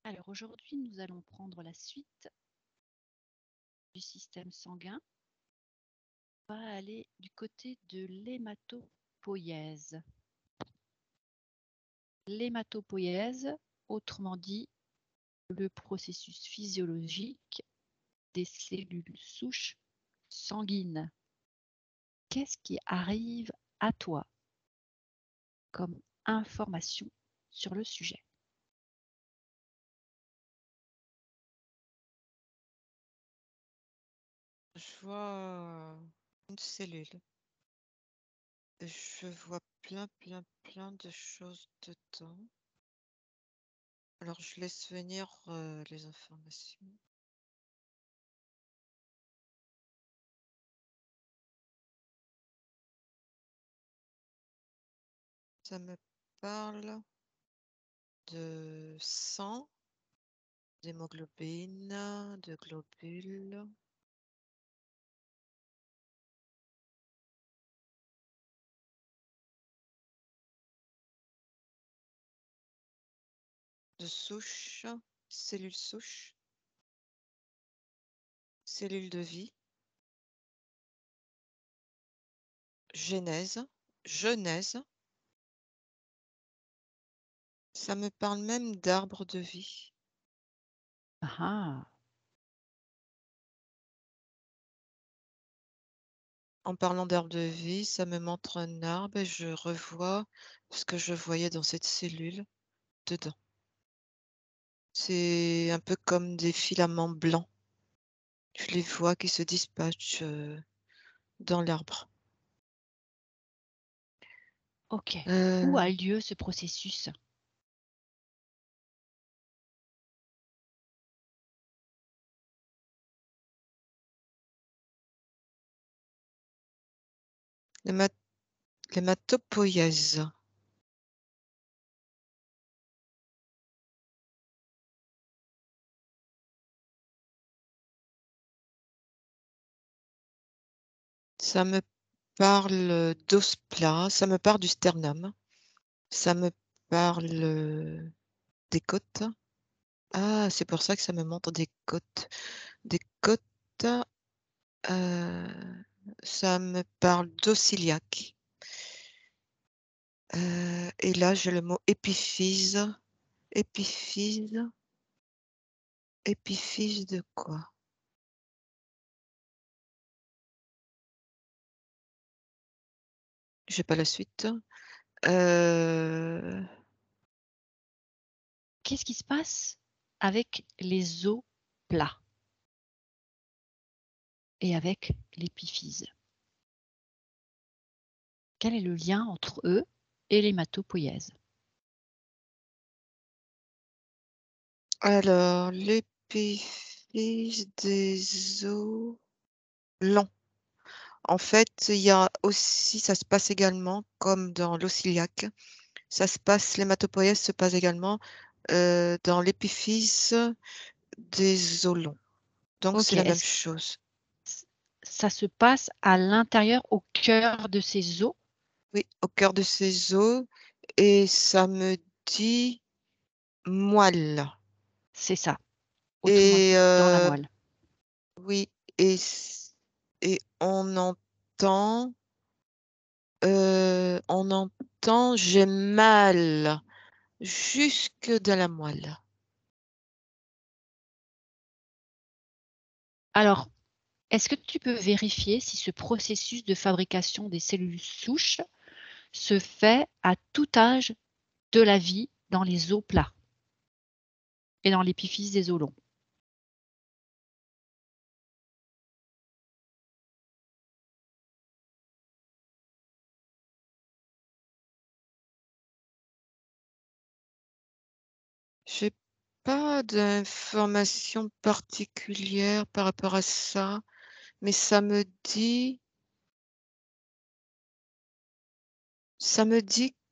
Alors aujourd'hui, nous allons prendre la suite du système sanguin. On va aller du côté de l'hématopoïèse. L'hématopoïèse, autrement dit, le processus physiologique des cellules souches sanguines. Qu'est-ce qui arrive à toi comme information sur le sujet? Je vois une cellule. Je vois plein de choses dedans. Alors, je laisse venir les informations. Ça me parle de sang, d'hémoglobine, de globules. De souches, cellules souches, cellules de vie, genèse. Ça me parle même d'arbres de vie. Ah, En parlant d'arbre de vie, ça me montre un arbre et je revois ce que je voyais dans cette cellule dedans. C'est un peu comme des filaments blancs. Je les vois qui se dispatchent dans l'arbre. ok. Euh, Où a lieu ce processus? l'héma- L'hématopoïèse. Ça me parle d'os plat, ça me parle du sternum, ça me parle des côtes. Ah, c'est pour ça que ça me montre des côtes. Des côtes, euh, ça me parle d'os iliaque. Et là, j'ai le mot épiphyse. Épiphyse. Épiphyse de quoi? J'ai pas la suite. Qu'est-ce qui se passe avec les os plats et avec l'épiphyse? Quel est le lien entre eux et l'hématopoïèse? Alors, l'épiphyse des os longs. En fait, il y a aussi, ça se passe également, comme dans l'os iliaque, l'hématopoïèse se passe également dans l'épiphyse des os longs. Donc, Ok, c'est la même chose. ça se passe à l'intérieur, au cœur de ces os? Oui, au cœur de ces os, et ça me dit moelle. C'est ça, autrement Et dit dans la moelle. oui, et, et on entend j'ai mal jusque dans la moelle. Alors, est-ce que tu peux vérifier si ce processus de fabrication des cellules souches se fait à tout âge de la vie dans les os plats et dans l'épiphyse des os longs? J'ai pas d'informations particulières par rapport à ça, mais ça me dit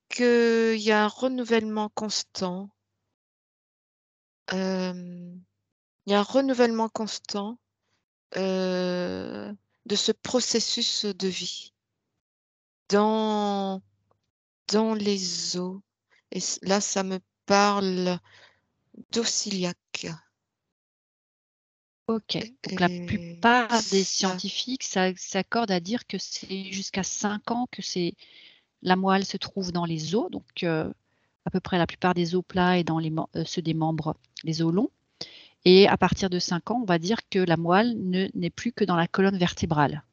qu'il y a un renouvellement constant. Il y a un renouvellement constant de ce processus de vie dans les os. Et là, ça me parle Dociliaque. Ok, donc la plupart des Ça, scientifiques s'accordent à dire que c'est jusqu'à 5 ans que la moelle se trouve dans les os, donc à peu près la plupart des os plats et dans ceux des membres, les os longs. Et à partir de 5 ans, on va dire que la moelle n'est plus que dans la colonne vertébrale.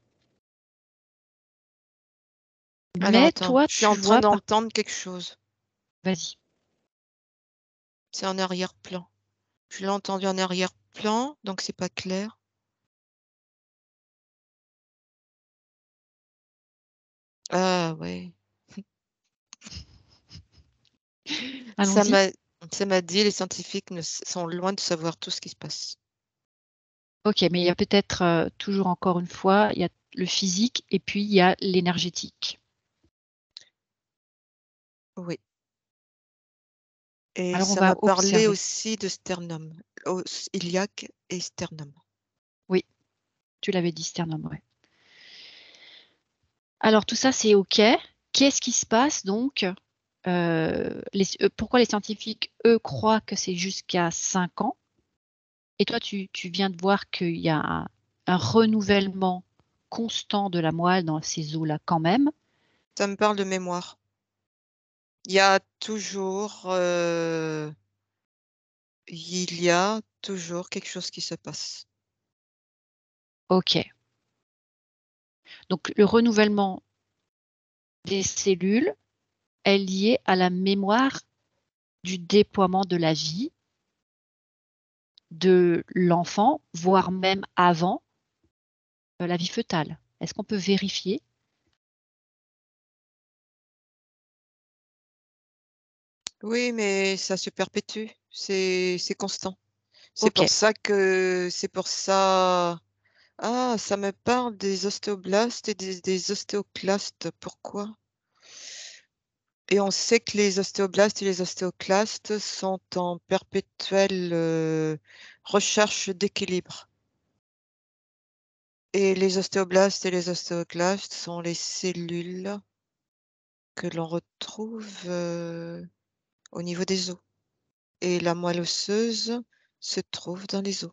alors Mais attends, toi, je suis tu en train vois, d'entendre quelque chose. vas-y. C'est en arrière-plan. Je l'ai entendu en arrière-plan, donc c'est pas clair. Ah ouais. Ça Allons-y. m'a dit, les scientifiques sont loin de savoir tout ce qui se passe. Ok, mais il y a peut-être toujours encore une fois, il y a le physique et puis il y a l'énergétique. Oui. Et Alors on ça va m'a parlé observer. aussi de sternum, iliaque et sternum. Oui, tu l'avais dit, sternum, ouais. Alors tout ça, c'est ok. Qu'est-ce qui se passe donc pourquoi les scientifiques, eux, croient que c'est jusqu'à 5 ans? Et toi, tu viens de voir qu'il y a un renouvellement constant de la moelle dans ces os-là quand même. Ça me parle de mémoire. Il y a toujours, quelque chose qui se passe. Ok. Donc le renouvellement des cellules est lié à la mémoire du déploiement de la vie de l'enfant, voire même avant la vie fœtale. Est-ce qu'on peut vérifier? Oui, mais ça se perpétue, c'est constant. Ok. C'est pour ça. Ah, ça me parle des ostéoblastes et des ostéoclastes. Pourquoi? Et on sait que les ostéoblastes et les ostéoclastes sont en perpétuelle recherche d'équilibre. Et les ostéoblastes et les ostéoclastes sont les cellules que l'on retrouve au niveau des os. Et la moelle osseuse se trouve dans les os.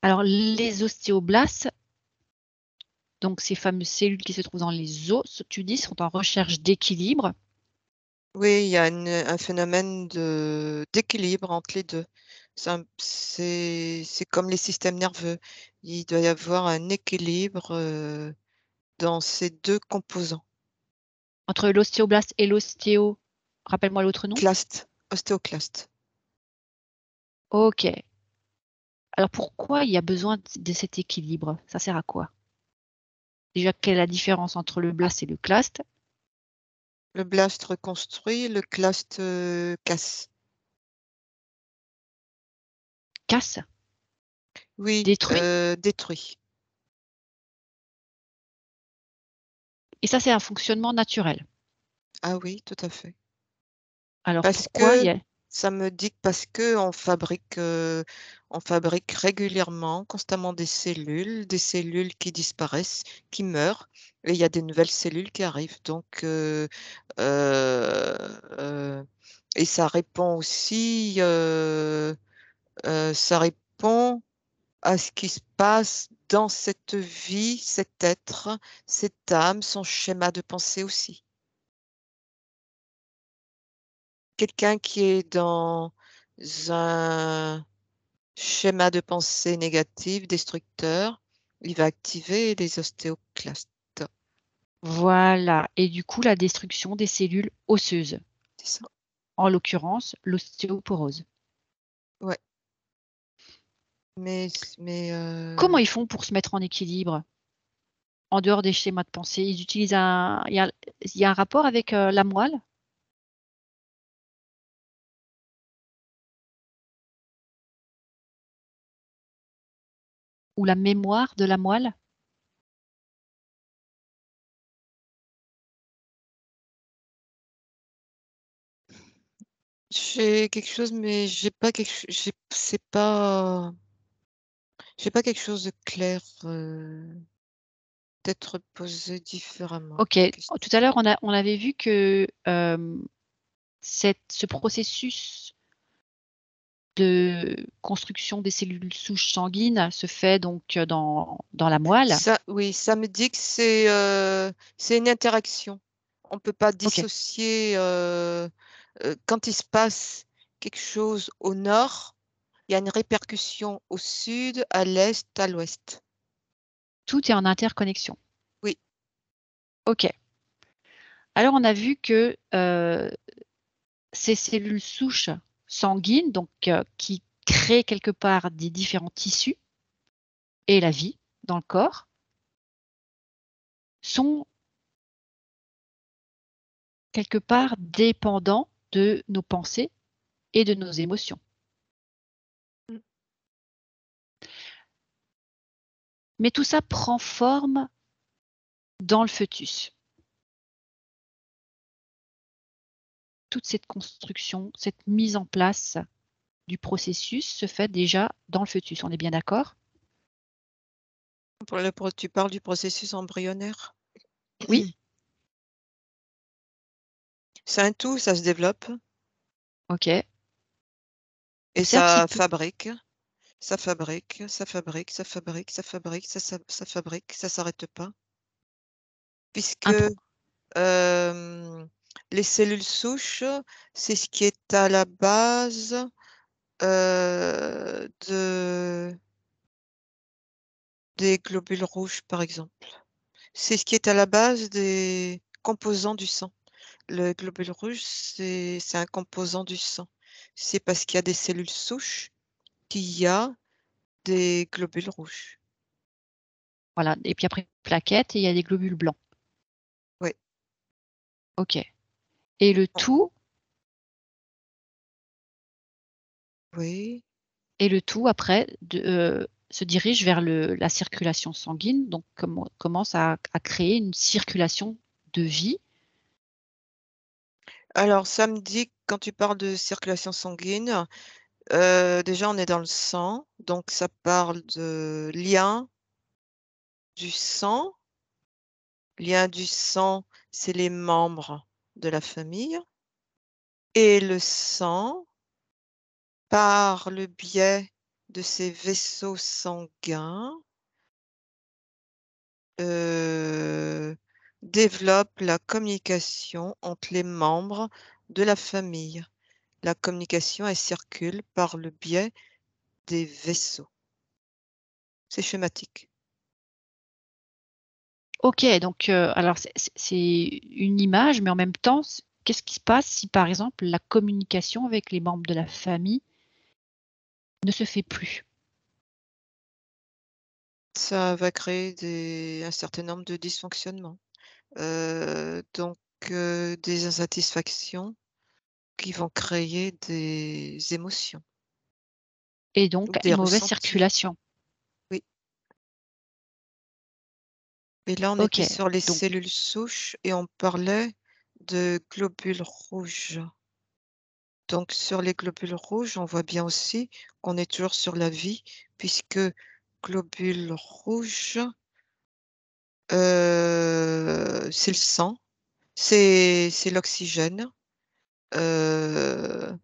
Alors les ostéoblastes, donc ces fameuses cellules qui se trouvent dans les os, tu dis, sont en recherche d'équilibre. Oui, il y a un phénomène d'équilibre entre les deux. C'est comme les systèmes nerveux. Il doit y avoir un équilibre dans ces deux composants. Entre l'ostéoblaste et l'ostéo, rappelle-moi l'autre nom. Ostéoclaste. Ok. Alors pourquoi il y a besoin de cet équilibre? Ça sert à quoi? Déjà, quelle est la différence entre le blast et le claste? Le blast reconstruit, le claste casse. Casse? Oui, Détruit? détruit. Et ça, c'est un fonctionnement naturel. Ah oui, tout à fait. Alors Parce pourquoi il que y a... ça me dit que parce que on fabrique régulièrement, constamment des cellules qui disparaissent, qui meurent, et il y a des nouvelles cellules qui arrivent. Donc, heu heu et ça répond à ce qui se passe dans cette vie, cet être, cette âme, son schéma de pensée aussi. Quelqu'un qui est dans un schéma de pensée négatif, destructeur, il va activer les ostéoclastes. Voilà. Et du coup, la destruction des cellules osseuses, C'est ça. en l'occurrence l'ostéoporose. Ouais. Mais Comment ils font pour se mettre en équilibre en dehors des schémas de pensée? Ils utilisent il y a un rapport avec la moelle ou la mémoire de la moelle? j'ai quelque chose, mais j'ai pas quelque ch j'ai pas quelque chose de clair, peut-être posé différemment Ok. la Tout question. à l'heure, on avait vu que ce processus de construction des cellules souches sanguines se fait donc dans la moelle? Oui, ça me dit que c'est une interaction. On ne peut pas OK, dissocier, quand il se passe quelque chose au nord, il y a une répercussion au sud, à l'est, à l'ouest. tout est en interconnexion. Oui, OK. Alors on a vu que, ces cellules souches sanguines, donc qui créent quelque part des différents tissus et la vie dans le corps, sont quelque part dépendants de nos pensées et de nos émotions. mmh, Mais tout ça prend forme dans le fœtus. Toute cette construction, cette mise en place du processus se fait déjà dans le fœtus. On est bien d'accord? tu parles du processus embryonnaire? Oui? C'est un tout, ça se développe OK. et Certes, il ça peut fabrique, ça fabrique, ça fabrique, ça fabrique, ça fabrique, ça fabrique, ça s'arrête pas puisque, un pro hem, les cellules souches, c'est ce qui est à la base, des globules rouges, par exemple. C'est ce qui est à la base des composants du sang. Le globule rouge, c'est un composant du sang. C'est parce qu'il y a des cellules souches qu'il y a des globules rouges. voilà et puis après plaquettes et il y a des globules blancs. Oui. OK et le On tout Oui. après se dirige vers la circulation sanguine, donc commence à créer une circulation de vie. Alors ça me dit, quand tu parles de circulation sanguine, déjà on est dans le sang, donc ça parle de lien du sang. Lien du sang, c'est les membres de la famille et le sang, par le biais de ces vaisseaux sanguins, heu, développe la communication entre les membres de la famille. La communication, elle circule par le biais des vaisseaux. C'est schématique. OK, donc alors c'est une image, mais en même temps, qu'est-ce qui se passe si, par exemple, la communication avec les membres de la famille ne se fait plus? Ça va créer un certain nombre de dysfonctionnements, donc des insatisfactions qui vont créer des émotions Et ou donc des une mauvaise ressentis. circulation? Oui, et là, on était OK, sur les donc cellules souches et on parlait de globules rouges. Donc sur les globules rouges, on voit bien aussi qu'on est toujours sur la vie puisque globules rouges, c'est le sang, c'est l'oxygène, heu,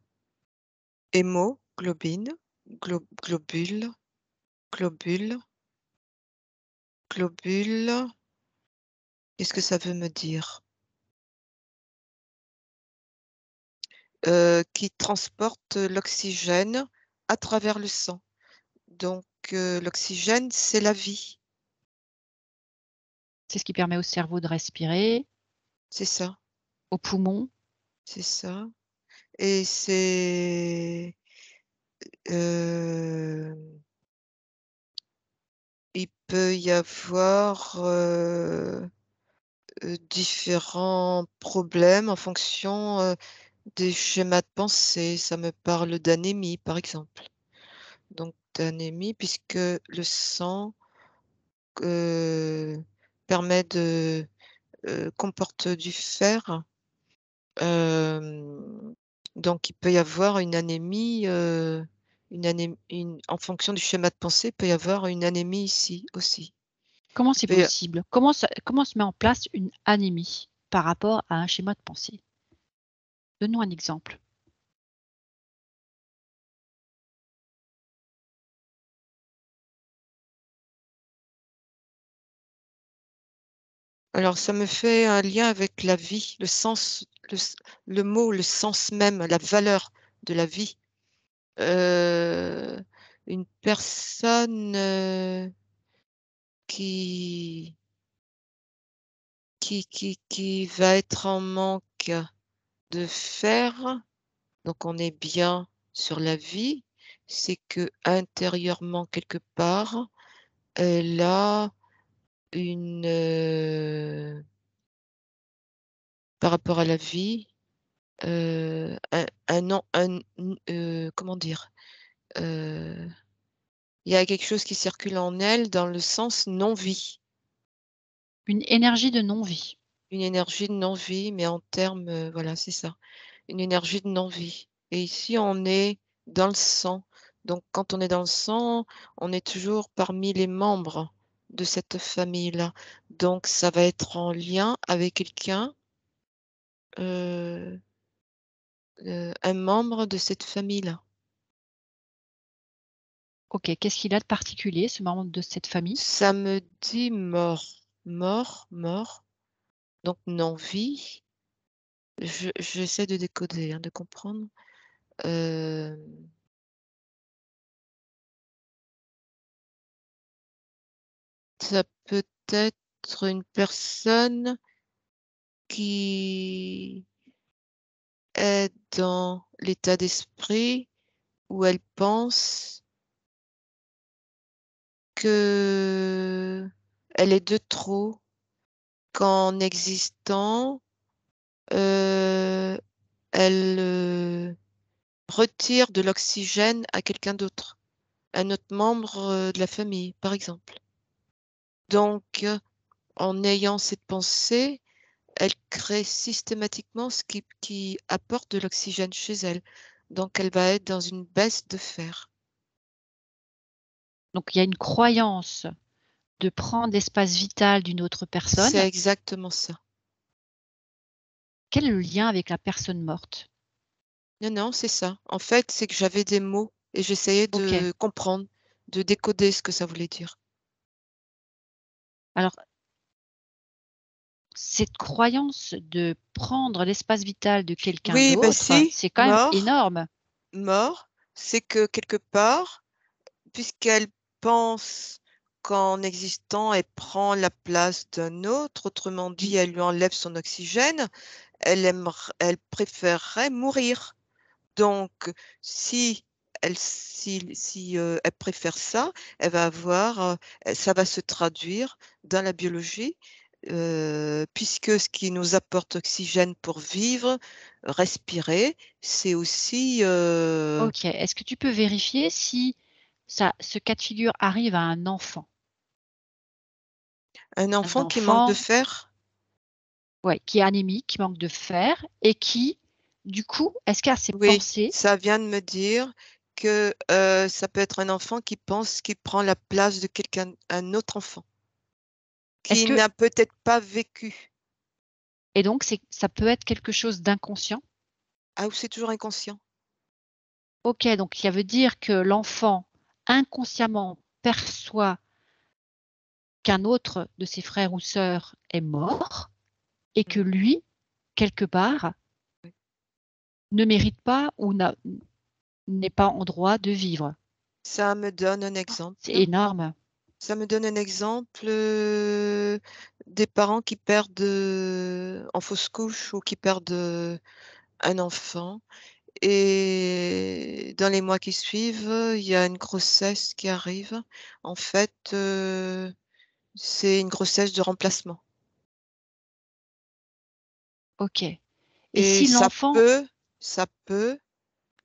hémoglobine, globule, globule, globule, qu'est-ce que ça veut me dire? Qui transporte l'oxygène à travers le sang. Donc l'oxygène, c'est la vie, c'est ce qui permet au cerveau de respirer, c'est ça, aux poumons. c'est ça et hem, il peut y avoir, différents problèmes en fonction, des schémas de pensée. Ça me parle d'anémie, par exemple. Donc d'anémie puisque le sang, heu, permet de comporte du fer, hem, donc il peut y avoir une anémie, en fonction du schéma de pensée, il peut y avoir une anémie ici aussi. Comment Il c'est peut y a possible? Comment se met en place une anémie par rapport à un schéma de pensée? Donne-nous un exemple. Alors, ça me fait un lien avec la vie, le sens, le mot, le sens même, la valeur de la vie. Une personne qui va être en manque de fer, donc on est bien sur la vie, c'est que intérieurement quelque part, elle a une, par rapport à la vie, un non un comment dire? Heu, il y a quelque chose qui circule en elle dans le sens non-vie, Une énergie de non-vie. une énergie de non-vie, mais en termes, voilà, c'est ça. Une énergie de non-vie et ici, on est dans le sang. Donc quand on est dans le sang, on est toujours parmi les membres de cette famille-là. Donc ça va être en lien avec quelqu'un, heu un membre de cette famille-là. OK, qu'est-ce qu'il a de particulier, ce membre de cette famille? Ça me dit mort, mort, mort, donc non-vie. J'essaie de décoder, hein, de comprendre. Hem, Ça peut être une personne qui est dans l'état d'esprit où elle pense qu'elle est de trop, qu'en existant, heu, elle, retire de l'oxygène à quelqu'un d'autre, un autre membre, de la famille, par exemple. Donc, en ayant cette pensée, elle crée systématiquement ce qui apporte de l'oxygène chez elle. Donc elle va être dans une baisse de fer. Donc il y a une croyance de prendre l'espace vital d'une autre C'est personne. exactement ça. Quel est le lien avec la personne morte? Non, non, c'est ça. En fait, c'est que j'avais des mots et j'essayais OK. de comprendre, de décoder ce que ça voulait dire. Alors, cette croyance de prendre l'espace vital de quelqu'un Oui, bah d'autre, si, c'est quand même mort, énorme. mort, c'est que quelque part, puisqu'elle pense qu'en existant, elle prend la place d'un autre, autrement Mmh. dit, elle lui enlève son oxygène, elle préférerait mourir. Donc si elle préfère ça, elle va avoir, ça va se traduire dans la biologie, puisque ce qui nous apporte oxygène pour vivre, respirer, c'est aussi, OK. Est-ce que tu peux vérifier si ce cas de figure arrive à un enfant? un Un enfant qui manque de enfant, fer. ouais, qui est anémique, qui manque de fer et qui, du coup, est-ce qu'à ses Oui, pensées, ça vient de me dire que, ça peut être un enfant qui pense qu'il prend la place de quelqu'un un autre enfant, est-ce qui que n'a peut-être pas vécu. et donc ça peut être quelque chose d'inconscient? Ah, ou c'est toujours inconscient? OK, donc ça veut dire que l'enfant, inconsciemment, perçoit qu'un autre de ses frères ou sœurs est mort et que Mmh. lui, quelque part, Oui. ne mérite pas ou n'est pas en droit de vivre. Ça me donne un C'est exemple. énorme. Ça me donne un exemple, des parents qui perdent, en fausse couche ou qui perdent, un enfant et dans les mois qui suivent, il y a une grossesse qui arrive. En fait, c'est une grossesse de remplacement OK. Et et si l'enfant ça peut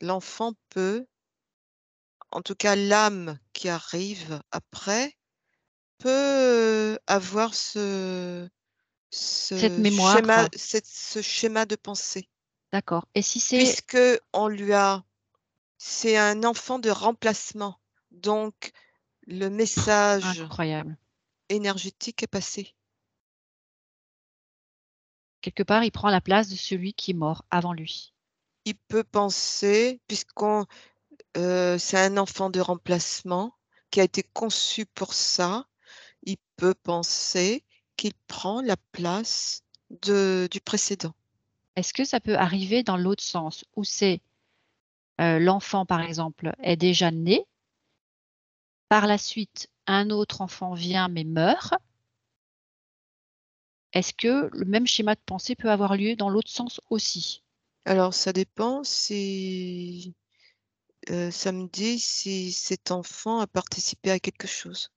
l'enfant peut, en tout cas l'âme qui arrive après, peut, avoir cette schéma mémoire, ce schéma de pensée, d'accord. Et si c'est puisque on lui a c'est un enfant de remplacement, donc le message incroyable. énergétique est passé. Quelque part, il prend la place de celui qui est mort avant lui. il peut penser, c'est un enfant de remplacement qui a été conçu pour ça, il peut penser qu'il prend la place du précédent. Est-ce que ça peut arriver dans l'autre sens où c'est l'enfant, par exemple, est déjà né, par la suite, un autre enfant vient mais meurt? Est-ce que le même schéma de pensée peut avoir lieu dans l'autre sens aussi? Alors ça dépend si, ça me dit si cet enfant a participé à quelque chose.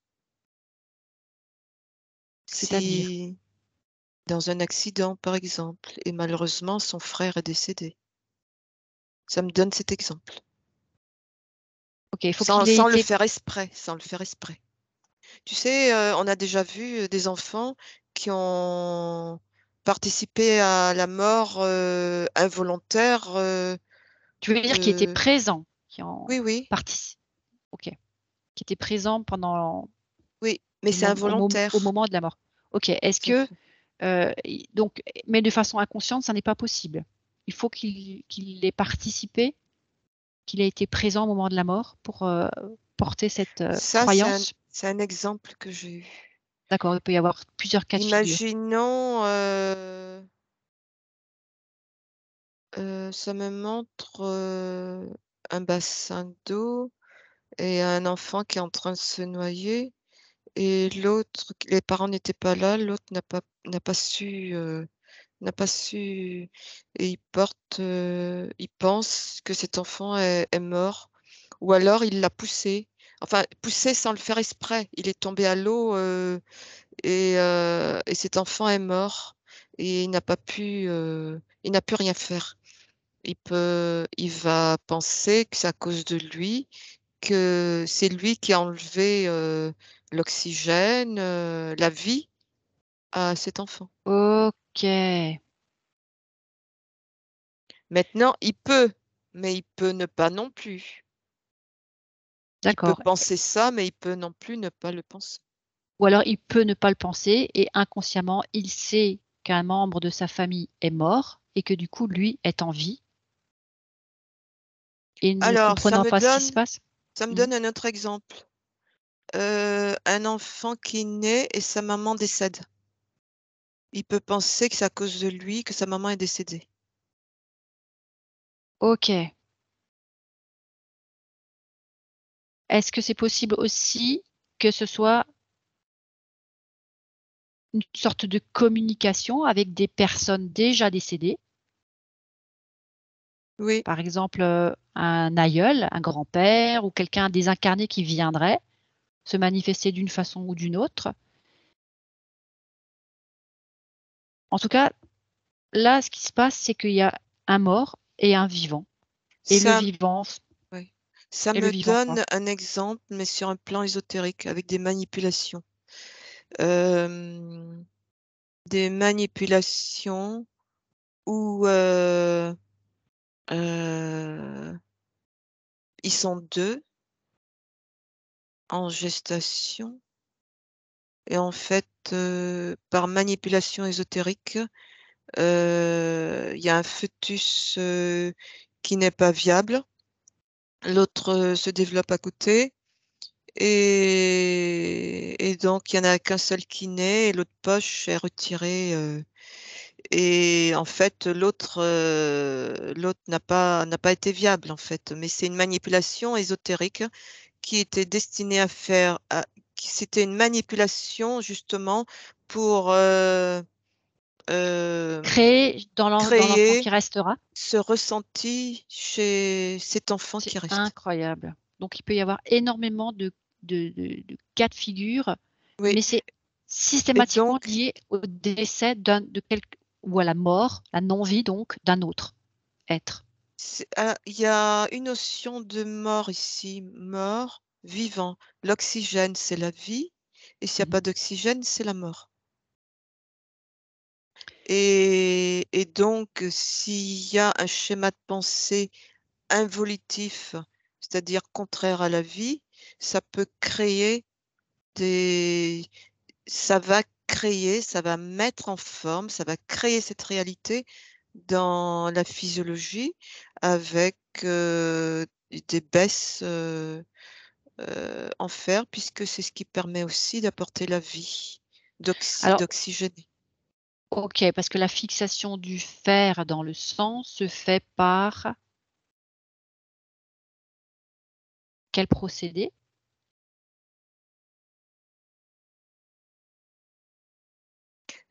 C'est-à-dire? Si dans un accident, par exemple, et malheureusement son frère est décédé. Ça me donne cet exemple. OK, il faut Sans qu'il ait sans le été faire exprès, sans le faire exprès. Tu sais, on a déjà vu, des enfants qui ont participé à la mort, involontaire, tu veux dire qu'il était de présent, qui en oui, oui, partici OK, qui était présent pendant oui, mais c'est au involontaire. moment de la mort. OK, est-ce Tout à que, fait. i donc mais de façon inconsciente, ça n'est pas possible? Il faut qu'il ait participé, qu'il ait été présent au moment de la mort pour, porter cette, Ça, croyance? c'est un exemple que j'ai eu. D'accord, il peut y avoir plusieurs cas de figure. Imaginons, ça me montre, un bassin d'eau et un enfant qui est en train de se noyer et l'autre les parents n'étaient pas là, l'autre n'a pas su et il pense que cet enfant est mort ou alors il l'a poussé. Enfin, poussé sans le faire exprès. Il est tombé à l'eau, et cet enfant est mort et il n'a pu rien faire. Il va penser que c'est à cause de lui, que c'est lui qui a enlevé, l'oxygène, la vie à cet enfant. OK, Maintenant, il peut, mais il peut ne pas non plus. Il peut d'accord. penser ça, mais il peut non plus ne pas le penser. Ou alors il peut ne pas le penser et inconsciemment, il sait qu'un membre de sa famille est mort et que du coup, lui est en vie et ne Alors comprenant pas ce qui se passe? ça me Mmh. donne un autre exemple. Un enfant qui naît et sa maman décède. Il peut penser que c'est à cause de lui que sa maman est décédée. OK. Est-ce que c'est possible aussi que ce soit une sorte de communication avec des personnes déjà décédées? Oui, Par exemple, un aïeul, un grand-père ou quelqu'un désincarné qui viendrait se manifester d'une façon ou d'une autre? En tout cas, là, ce qui se passe, c'est qu'il y a un mort et un vivant et le ça vivant oui. Ça et le me vivant quoi? donne un exemple, mais sur un plan ésotérique avec des manipulations. Hem, des manipulations où, heu, ils sont 2 en gestation et en fait, par manipulation ésotérique, il y a un fœtus, qui n'est pas viable. L'autre, se développe à côté et donc il y en a qu'un seul qui naît et l'autre poche est retirée, et en fait l'autre n'a pas été viable en fait, mais c'est une manipulation ésotérique qui était destinée à faire à qui c'était une manipulation justement pour, Créer dans l'enfant créer qui restera? ce ressenti chez cet enfant C'est qui reste. incroyable. Donc il peut y avoir énormément de cas de figure, Oui mais c'est et systématiquement donc lié au décès de quelque ou à la mort, la non-vie donc d'un autre être. il y a une notion de mort ici, mort, vivant. L'oxygène, c'est la vie et s'il y a Mmh. pas d'oxygène, c'est la mort et donc s'il y a un schéma de pensée involutif, c'est-à-dire contraire à la vie, ça peut créer des ça va créer, ça va mettre en forme, ça va créer cette réalité dans la physiologie avec, des baisses, en fer puisque c'est ce qui permet aussi d'apporter la vie, Alors, d'oxygéner. OK, parce que la fixation du fer dans le sang se fait par quel procédé?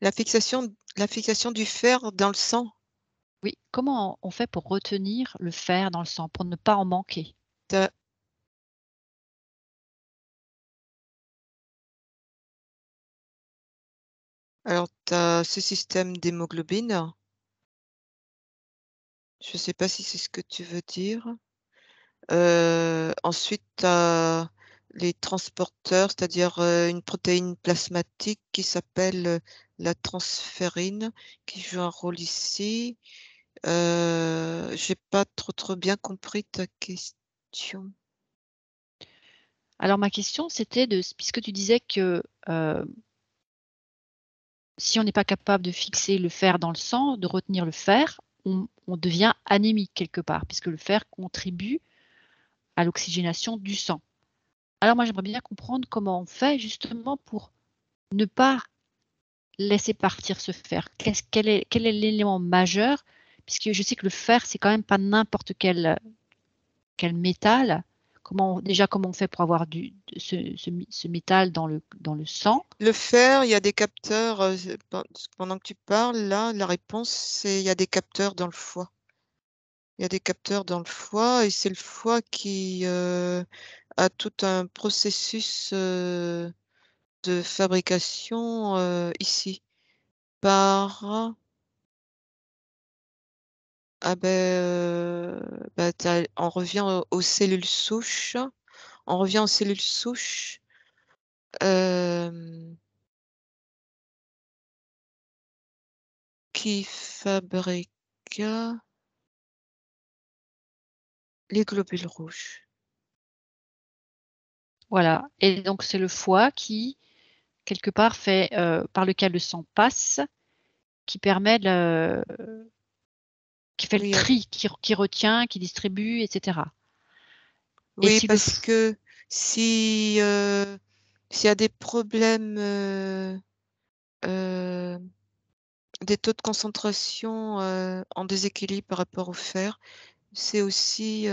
La fixation du fer dans le sang, Oui, comment on fait pour retenir le fer dans le sang, pour ne pas en manquer? tu alors tu as ce système d'hémoglobine, je ne sais pas si c'est ce que tu veux dire. Ensuite tu as les transporteurs, c'est-à-dire, une protéine plasmatique qui s'appelle, la transférine qui joue un rôle ici. J'ai pas trop bien compris ta question. Alors ma question c'était puisque tu disais que, si on n'est pas capable de fixer le fer dans le sang, de retenir le fer, on devient anémique quelque part, puisque le fer contribue à l'oxygénation du sang. Alors moi j'aimerais bien comprendre comment on fait justement pour ne pas laisser partir ce fer. Quel est l'élément majeur? Puisque je sais que le fer, c'est quand même pas n'importe quel métal. Comment on fait pour avoir ce métal dans le sang? Le fer, il y a des capteurs, pendant que tu parles là, la réponse c'est il y a des capteurs dans le foie. Il y a des capteurs dans le foie et c'est le foie qui, a tout un processus, de fabrication, ici par ah bah, on revient aux cellules souches. On revient aux cellules souches, hem, qui fabriquent les globules rouges. Voilà, et donc c'est le foie qui, quelque part, par lequel le sang passe, qui permet qui fait le Oui, tri, qui retient, qui distribue et cetera. Et oui si le parce f que si, s'il y a des problèmes, heu, des taux de concentration, en déséquilibre par rapport au fer, c'est aussi,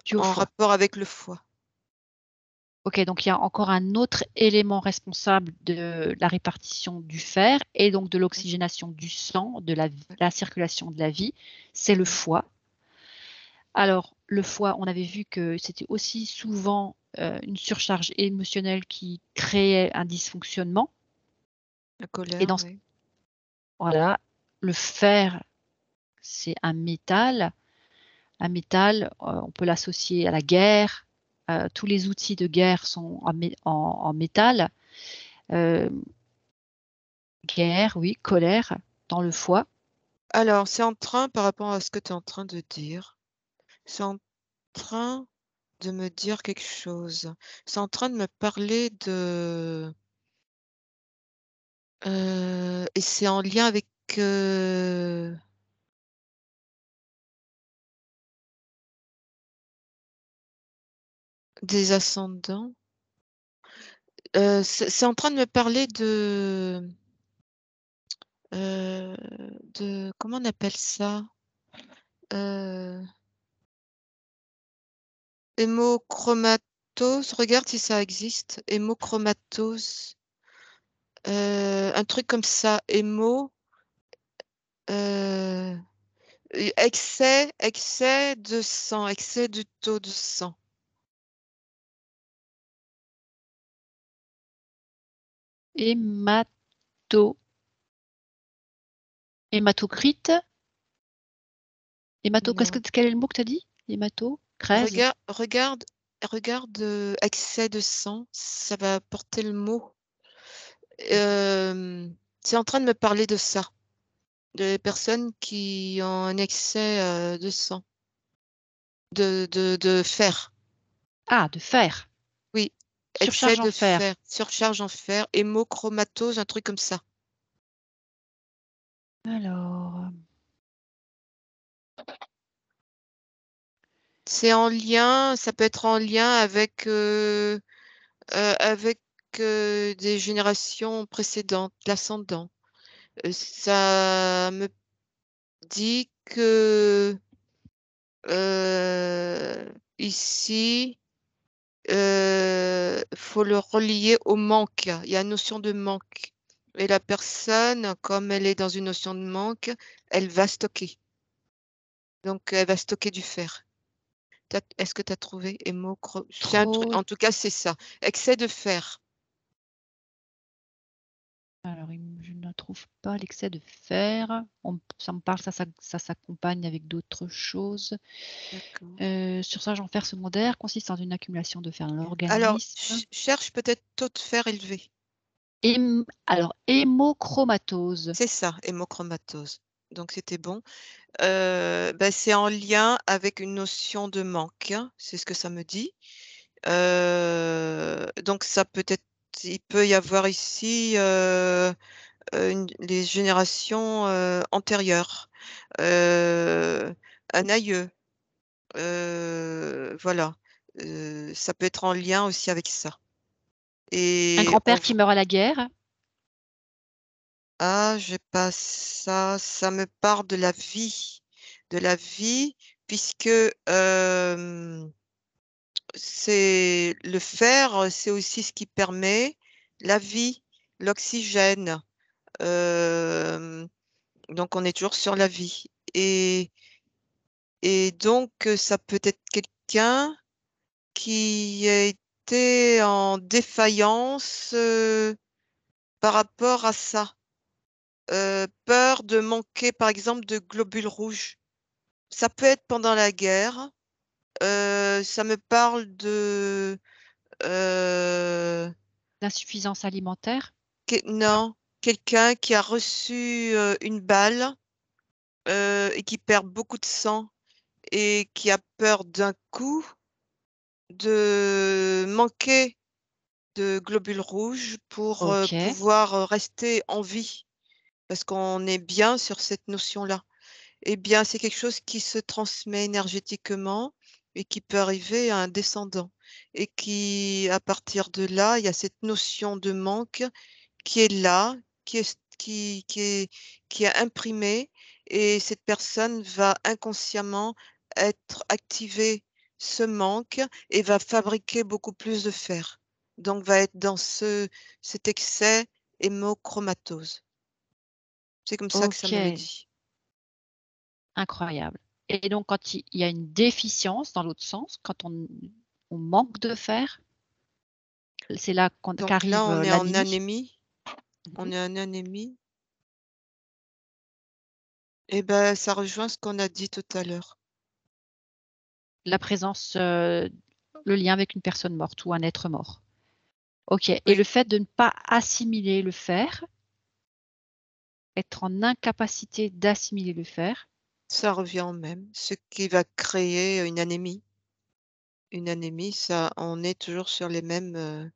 dû au en foie. rapport avec le foie. OK, donc il y a encore un autre élément responsable de la répartition du fer et donc de Mmh, l'oxygénation du sang, de ouais, la circulation de la vie, c'est le mmh. foie. Alors le foie, on avait vu que c'était aussi souvent, une surcharge émotionnelle qui créait un dysfonctionnement, La et colère, dans ce oui. voilà, le fer, c'est un métal. Un métal, on peut l'associer à la guerre, tous les outils de guerre sont en métal. Hem, Guerre, oui, colère, dans le foie. Alors c'est en train par rapport à ce que tu es en train de dire, c'est en train de me dire quelque chose. C'est en train de me parler et c'est en lien avec, heu, des ascendants. C'est en train de me parler heu, de comment on appelle ça? Heu, hémochromatose, regarde si ça existe. Hémochromatose, un truc comme ça, heu, excès de sang, excès du taux de sang. Hémato Hématocrite? Qu'est-ce que Non. quel est le mot que tu as dit? Crèse? Regarde, excès de sang, ça va porter le mot. Mmh. C'est en train de me parler de ça, des personnes qui ont un excès, de sang, de fer. Ah, de fer, Oui, excès surcharge en de fer. fer, surcharge en fer, hémochromatose, un truc comme ça. Alors, C'est en lien, ça peut être en lien avec, des générations précédentes, l'ascendant. Ça me dit que, ici, faut le relier au manque. Il y a une notion de manque et la personne, comme elle est dans une notion de manque, elle va stocker. Donc elle va stocker du fer. Est-ce que tu as trouvé? C'est un truc Trop en tout cas, c'est ça. Excès de fer. Alors, je ne trouve pas l'excès de fer. Ça me parle, ça s'accompagne avec d'autres choses. D'accord. Surcharge en fer secondaire consiste en une accumulation de fer dans Alors, l'organisme. cherche peut-être taux de fer élevé. Alors, hémochromatose. C'est ça, hémochromatose. Donc c'était bon. Bah, c'est en lien avec une notion de manque, hein, c'est ce que ça me dit. Donc ça peut être il peut y avoir ici, les générations, antérieures, un aïeux, voilà. Ça peut être en lien aussi avec ça Un et on grand-père qui meurt à la guerre. j'ai pas ça, ça me parle de la vie puisque, c'est le fer, c'est aussi ce qui permet la vie, l'oxygène, hem, donc on est toujours sur la vie et donc ça peut être quelqu'un qui a été en défaillance, par rapport à ça. Peur de manquer, par exemple, de globules rouges. Ça peut être pendant la guerre, ça me parle de, heu, D'insuffisance alimentaire. non, quelqu'un qui a reçu, une balle, et qui perd beaucoup de sang et qui a peur d'un coup de manquer de globules rouges pour, OK. pouvoir, rester en vie. Parce qu'on est bien sur cette notion-là. Eh bien, c'est quelque chose qui se transmet énergétiquement et qui peut arriver à un descendant et qui, à partir de là, il y a cette notion de manque qui est là, qui est imprimée et cette personne va inconsciemment être activer ce manque et va fabriquer beaucoup plus de fer. Donc va être dans cet excès hémochromatose. C'est comme ça que ça me le OK, dit. incroyable. Et donc quand il y a une déficience dans l'autre sens, quand on manque de fer, c'est là Donc là, qu'arrive, on est en l'anémie. anémie. On Mmh. est en anémie et ben, ça rejoint ce qu'on a dit tout à l'heure. La présence, le lien avec une personne morte ou un être mort. OK, et le Oui, fait de ne pas assimiler le fer, être en incapacité d'assimiler le fer, ça revient au même. Ce qui va créer une anémie. Une anémie, ça on est toujours sur les mêmes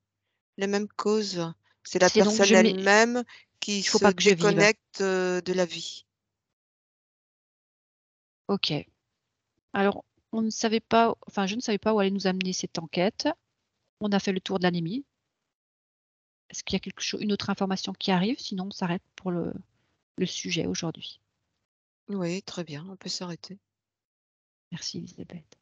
causes. C'est la c'est donc personne elle-même qui il faut se pas que je vive. déconnecte, de la vie. OK. Alors on ne savait pas, enfin je ne savais pas où allait nous amener cette enquête. On a fait le tour de l'anémie. Est-ce qu'il y a une autre information qui arrive? Sinon on s'arrête pour le sujet aujourd'hui. Oui, très bien, on peut s'arrêter. Merci Elisabeth.